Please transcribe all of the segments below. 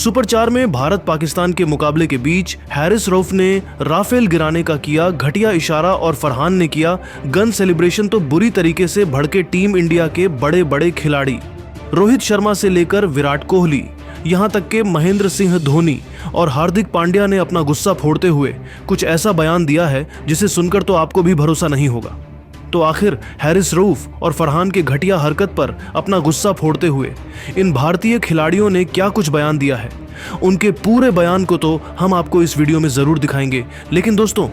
Super 4 में भारत पाकिस्तान के मुकाबले के बीच हैरिस रऊफ ने राफेल गिराने का किया घटिया इशारा और फरहान ने किया गन सेलिब्रेशन। तो बुरी तरीके से भड़के टीम इंडिया के बड़े बड़े खिलाड़ी, रोहित शर्मा से लेकर विराट कोहली, यहां तक के महेंद्र सिंह धोनी और हार्दिक पांड्या ने अपना गुस्सा फोड़ते हुए कुछ ऐसा बयान दिया है जिसे सुनकर तो आपको भी भरोसा नहीं होगा। तो आखिर हैरिस रऊफ और फरहान के घटिया हरकत पर अपना गुस्सा फोड़ते हुए इन भारतीय खिलाड़ियों ने क्या कुछ बयान दिया है, उनके पूरे बयान को तो हम आपको इस वीडियो में जरूर दिखाएंगे। लेकिन दोस्तों,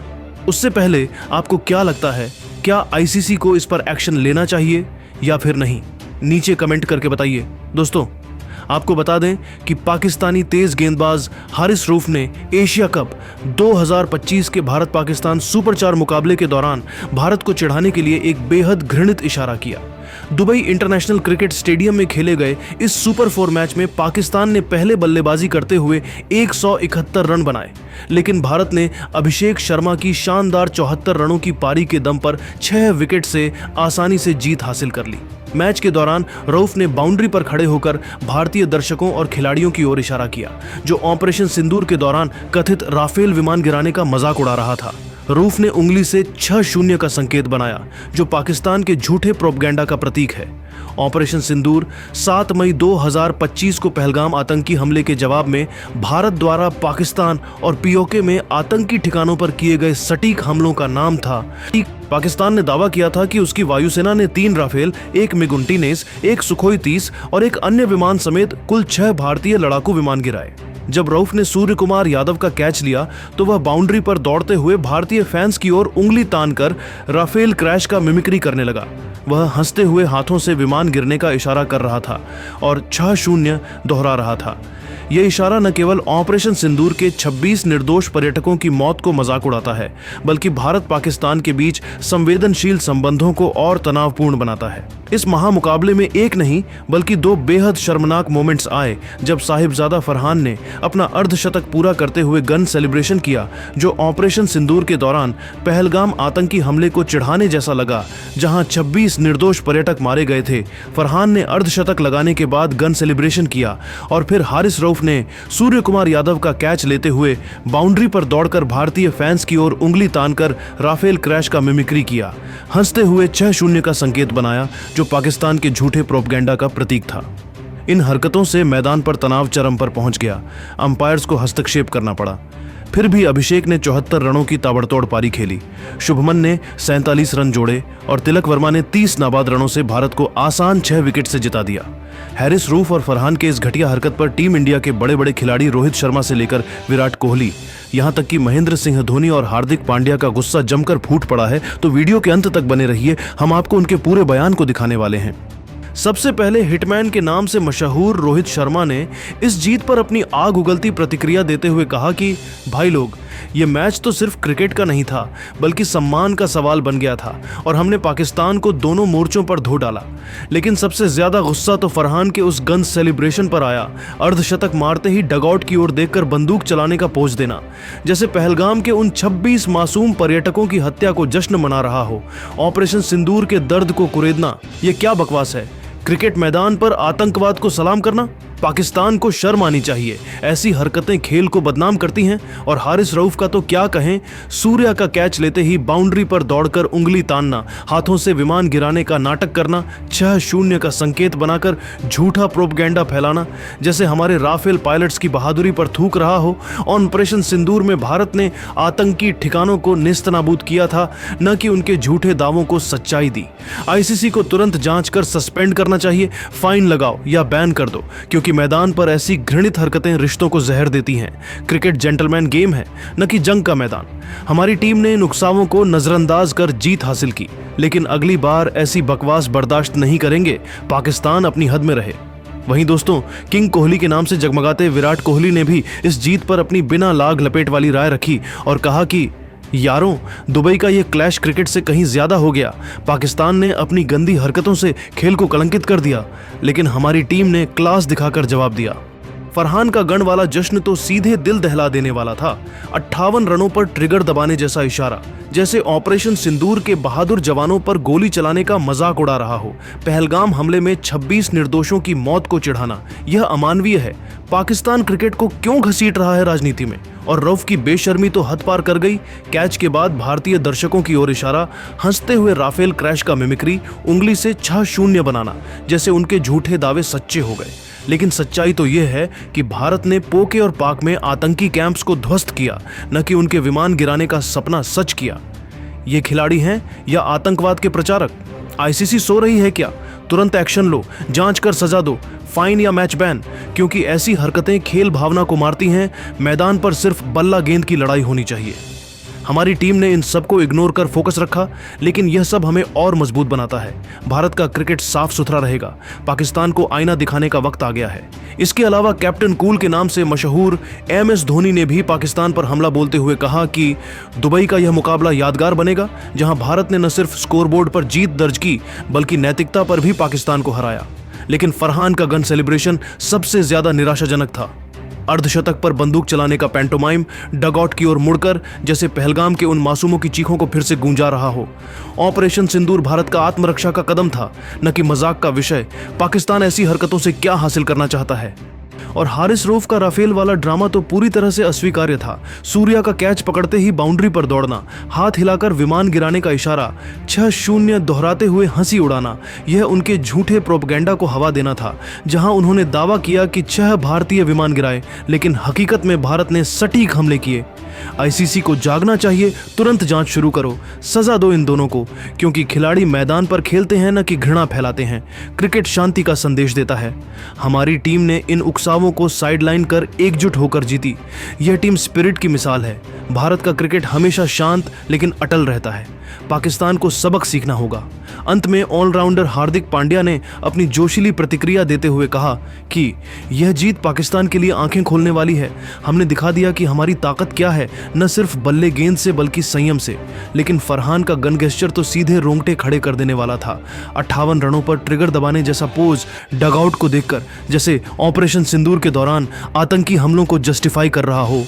उससे पहले आपको क्या लगता है, क्या आईसीसी को इस पर एक्शन लेना चाहिए या फिर नहीं? नीचे कमेंट करके बताइए। दोस्तों, आपको बता दें कि पाकिस्तानी तेज गेंदबाज हारिस रऊफ ने एशिया कप 2025 के भारत पाकिस्तान सुपर 4 मुकाबले के दौरान भारत को चिढ़ाने के लिए एक बेहद घृणित इशारा किया। दुबई इंटरनेशनल क्रिकेट स्टेडियम में खेले गए इस सुपर 4 मैच में पाकिस्तान ने पहले बल्लेबाजी करते हुए 171 रन बनाए, लेकिन भारत ने अभिषेक शर्मा की शानदार 74 रनों की पारी के दम पर 6 विकेट से आसानी से जीत हासिल कर ली। मैच के दौरान रऊफ ने बाउंड्री पर खड़े होकर भारतीय दर्शकों और खिलाड़ियों की ओर इशारा किया, जो ऑपरेशन सिंदूर के दौरान कथित राफेल विमान गिराने का मजाक उड़ा रहा था। रऊफ ने उंगली से 6-0 का संकेत बनाया, जो पाकिस्तान के झूठे प्रोपगेंडा का प्रतीक है। ऑपरेशन सिंदूर 7 मई 2025 को पहलगाम आतंकी हमले के जवाब में भारत द्वारा पाकिस्तान और पीओके में आतंकी ठिकानों पर किए गए सटीक हमलों का नाम था। पाकिस्तान ने दावा किया था कि उसकी वायुसेना ने 3 राफेल, 1 मिग-29, 1 सुखोई 30 और एक अन्य विमान समेत कुल 6 भारतीय लड़ाकू विमान गिराए। जब रऊफ ने सूर्य कुमार यादव का कैच लिया तो वह बाउंड्री पर दौड़ते हुए भारतीय फैंस की ओर उंगली तानकर राफेल क्रैश का मिमिक्री करने लगा। वह हंसते हुए हाथों से विमान गिरने का इशारा कर रहा था और 6-0 दोहरा रहा था। यह इशारा न केवल ऑपरेशन सिंदूर के 26 निर्दोष पर्यटकों की मौत को मजाक उड़ाता है, बल्कि भारत पाकिस्तान के बीच संवेदनशील संबंधों को और तनावपूर्ण बनाता है। इस महामुकाबले में एक नहीं बल्कि 2 बेहद शर्मनाक मोमेंट्स आए जब साहिबजादा फरहान ने अपना अर्धशतक पूरा करते हुए गन सेलिब्रेशन किया, जो ऑपरेशन सिंदूर के दौरान पहलगाम आतंकी हमले को चिढ़ाने जैसा लगा, जहां 26 निर्दोष पर्यटक मारे गए थे। फरहान ने अर्धशतक लगाने के बाद गन सेलिब्रेशन किया और फिर हारिस रऊफ ने सूर्य कुमार यादव का कैच लेते हुए बाउंड्री पर दौड़कर भारतीय फैंस की ओर उंगली तानकर राफेल क्रैश का मिमिक्री किया, हंसते हुए 6-0 का संकेत बनाया, जो पाकिस्तान के झूठे प्रोपगेंडा का प्रतीक था। इन हरकतों से मैदान पर तनाव चरम पर पहुंच गया। अंपायर्स को हस्तक्षेप करना पड़ा। फिर भी अभिषेक ने 74 रनों की ताबड़तोड़ पारी खेली, शुभमन ने 47 रन जोड़े और तिलक वर्मा ने 30 नाबाद रनों से भारत को आसान 6 विकेट से जिता दिया। हैरिस रऊफ और फरहान के इस घटिया हरकत पर टीम इंडिया के बड़े बड़े खिलाड़ी रोहित शर्मा से लेकर विराट कोहली, यहां तक कि महेंद्र सिंह धोनी और हार्दिक पांड्या का गुस्सा जमकर फूट पड़ा है। तो वीडियो के अंत तक बने रहिए, हम आपको उनके पूरे बयान को दिखाने वाले हैं। सबसे पहले हिटमैन के नाम से मशहूर रोहित शर्मा ने इस जीत पर अपनी आग उगलती प्रतिक्रिया देते हुए कहा कि भाई लोग, ये मैच तो सिर्फ क्रिकेट का नहीं था बल्कि सम्मान का सवाल बन गया था और हमने पाकिस्तान को दोनों मोर्चों पर धो डाला। लेकिन सबसे ज्यादा गुस्सा तो फरहान के उस गन सेलिब्रेशन पर आया। अर्धशतक मारते ही डगआउट की ओर देखकर बंदूक चलाने का पोज देना, जैसे पहलगाम के उन 26 मासूम पर्यटकों की हत्या को जश्न मना रहा हो। ऑपरेशन सिंदूर के दर्द को कुरेदना, ये क्या बकवास है? क्रिकेट मैदान पर आतंकवाद को सलाम करना? पाकिस्तान को शर्म आनी चाहिए। ऐसी हरकतें खेल को बदनाम करती हैं। और हारिस रऊफ का तो क्या कहें, सूर्या का कैच लेते ही बाउंड्री पर दौड़कर उंगली तानना, हाथों से विमान गिराने का नाटक करना, 6-0 का संकेत बनाकर झूठा प्रोपगेंडा फैलाना, जैसे हमारे राफेल पायलट्स की बहादुरी पर थूक रहा हो। ऑपरेशन सिंदूर में भारत ने आतंकी ठिकानों को नेस्तनाबूद किया था, न कि उनके झूठे दावों को सच्चाई दी। आईसीसी को तुरंत जांच कर सस्पेंड करना चाहिए, फाइन लगाओ या बैन कर दो, क्योंकि मैदान पर ऐसी घृणित हरकतें रिश्तों को जहर देती हैं। क्रिकेट जेंटलमैन गेम है, न कि जंग का मैदान। हमारी टीम ने इन उकसावों को नजरअंदाज कर जीत हासिल की, लेकिन अगली बार ऐसी बकवास बर्दाश्त नहीं करेंगे। पाकिस्तान अपनी हद में रहे। वहीं दोस्तों, किंग कोहली के नाम से जगमगाते विराट कोहली ने भी इस जीत पर अपनी बिना लाग लपेट वाली राय रखी और कहा कि यारों, दुबई का ये क्लैश क्रिकेट से कहीं ज्यादा हो गया। पाकिस्तान ने अपनी गंदी हरकतों से खेल को कलंकित कर दिया, लेकिन हमारी टीम ने क्लास दिखाकर जवाब दिया। फरहान का गन वाला जश्न तो सीधे दिल दहला देने वाला था। 58 रनों पर ट्रिगर दबाने जैसा इशारा, जैसे ऑपरेशन सिंदूर के बहादुर जवानों पर गोली चलाने का मजाक उड़ा रहा हो। पहलगाम हमले में 26 निर्दोषों की मौत को चिढ़ाना, यह अमानवीय है। पाकिस्तान क्रिकेट को क्यों घसीट रहा है राजनीति में? और रऊफ की बेशर्मी तो हद पार कर गई। कैच के बाद भारतीय दर्शकों की ओर इशारा, हंसते हुए राफेल क्रैश का मिमिक्री, उंगली से 6-0 बनाना, जैसे उनके झूठे दावे सच्चे हो गए। लेकिन सच्चाई तो यह है कि भारत ने पोके और पाक में आतंकी कैंप्स को ध्वस्त किया, न कि उनके विमान गिराने का सपना सच किया। ये खिलाड़ी हैं या आतंकवाद के प्रचारक? आईसीसी सो रही है क्या? तुरंत एक्शन लो, जांच कर सजा दो, फाइन या मैच बैन, क्योंकि ऐसी हरकतें खेल भावना को मारती हैं। मैदान पर सिर्फ बल्ला गेंद की लड़ाई होनी चाहिए। हमारी टीम ने इन सबको इग्नोर कर फोकस रखा, लेकिन यह सब हमें और मजबूत बनाता है। भारत का क्रिकेट साफ सुथरा रहेगा। पाकिस्तान को आईना दिखाने का वक्त आ गया है। इसके अलावा कैप्टन कूल के नाम से मशहूर MS धोनी ने भी पाकिस्तान पर हमला बोलते हुए कहा कि दुबई का यह मुकाबला यादगार बनेगा, जहां भारत ने न सिर्फ स्कोरबोर्ड पर जीत दर्ज की, बल्कि नैतिकता पर भी पाकिस्तान को हराया। लेकिन फरहान का गन सेलिब्रेशन सबसे ज्यादा निराशाजनक था। अर्धशतक पर बंदूक चलाने का पैंटोमाइम, डगआउट की ओर मुड़कर, जैसे पहलगाम के उन मासूमों की चीखों को फिर से गूंजा रहा हो। ऑपरेशन सिंदूर भारत का आत्मरक्षा का कदम था, न कि मजाक का विषय। पाकिस्तान ऐसी हरकतों से क्या हासिल करना चाहता है? और हारिस रऊफ का राफेल वाला ड्रामा तो पूरी तरह से अस्वीकार्य था। सूर्या का कैच पकड़ते ही बाउंड्री पर दौड़ना, हाथ हिलाकर विमान गिराने का इशारा, 6-0 दोहराते हुए हंसी उड़ाना, यह उनके झूठे प्रोपगेंडा को हवा देना था। जहां उन्होंने दावा किया कि 6 भारतीय विमान गिराए, लेकिन हकीकत में भारत ने सटीक हमले किए। आईसीसी को जागना चाहिए, तुरंत जांच शुरू करो, सजा दो इन दोनों को, क्योंकि खिलाड़ी मैदान पर खेलते हैं न कि घृणा फैलाते हैं। क्रिकेट शांति का संदेश देता है। हमारी टीम ने इन उकसावों को साइडलाइन कर एकजुट होकर जीती। यह टीम स्पिरिट की मिसाल है। भारत का क्रिकेट हमेशा शांत लेकिन अटल रहता है। पाकिस्तान को सबक सीखना होगा। अंत में ऑलराउंडर हार्दिक पांड्या ने अपनी जोशीली प्रतिक्रिया देते हुए कहा कि यह जीत पाकिस्तान के लिए आंखें खोलने वाली है। हमने दिखा दिया कि हमारी ताकत क्या है, न सिर्फ बल्ले गेंद से बल्कि संयम से। लेकिन फरहान का गन गेस्चर तो सीधे रोंगटे खड़े कर देने वाला था। 58 रनों पर ट्रिगर दबाने जैसा पोज, डगआउट को देखकर जैसे ऑपरेशन सिंदूर के दौरान आतंकी हमलों को जस्टिफाई कर रहा हो।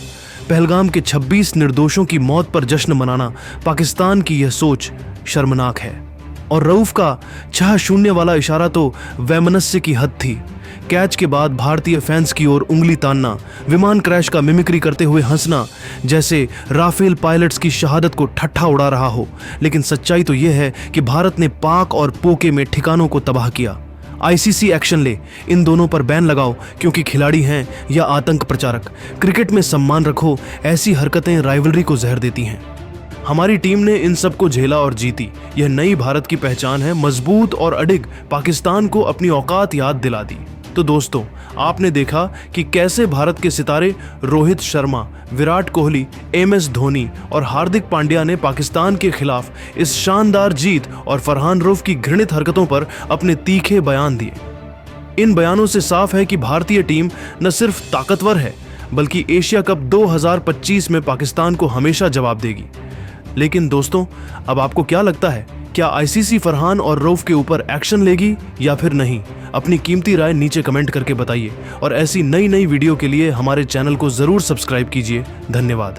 पहलगाम के 26 निर्दोषों की मौत पर जश्न मनाना, पाकिस्तान की यह सोच शर्मनाक है। और रऊफ का 6-0 वाला इशारा तो वैमनस्य की हद थी। कैच के बाद भारतीय फैंस की ओर उंगली तानना, विमान क्रैश का मिमिक्री करते हुए हंसना, जैसे राफेल पायलट्स की शहादत को ठट्ठा उड़ा रहा हो। लेकिन सच्चाई तो यह है कि भारत ने पाक और पोके में ठिकानों को तबाह किया। आईसीसी एक्शन ले, इन दोनों पर बैन लगाओ, क्योंकि खिलाड़ी हैं या आतंक प्रचारक। क्रिकेट में सम्मान रखो, ऐसी हरकतें राइवलरी को जहर देती हैं। हमारी टीम ने इन सबको झेला और जीती। यह नई भारत की पहचान है। मजबूत और अडिग पाकिस्तान को अपनी औकात याद दिला दी। तो दोस्तों, आपने देखा कि कैसे भारत के सितारे रोहित शर्मा, विराट कोहली, MS धोनी और हार्दिक पांड्या ने पाकिस्तान के खिलाफ इस शानदार जीत और फरहान रऊफ की घृणित हरकतों पर अपने तीखे बयान दिए। इन बयानों से साफ है कि भारतीय टीम न सिर्फ ताकतवर है, बल्कि एशिया कप 2025 में पाकिस्तान को हमेशा जवाब देगी। लेकिन दोस्तों, अब आपको क्या लगता है? क्या आईसीसी फरहान और रऊफ के ऊपर एक्शन लेगी या फिर नहीं? अपनी कीमती राय नीचे कमेंट करके बताइए और ऐसी नई वीडियो के लिए हमारे चैनल को जरूर सब्सक्राइब कीजिए। धन्यवाद।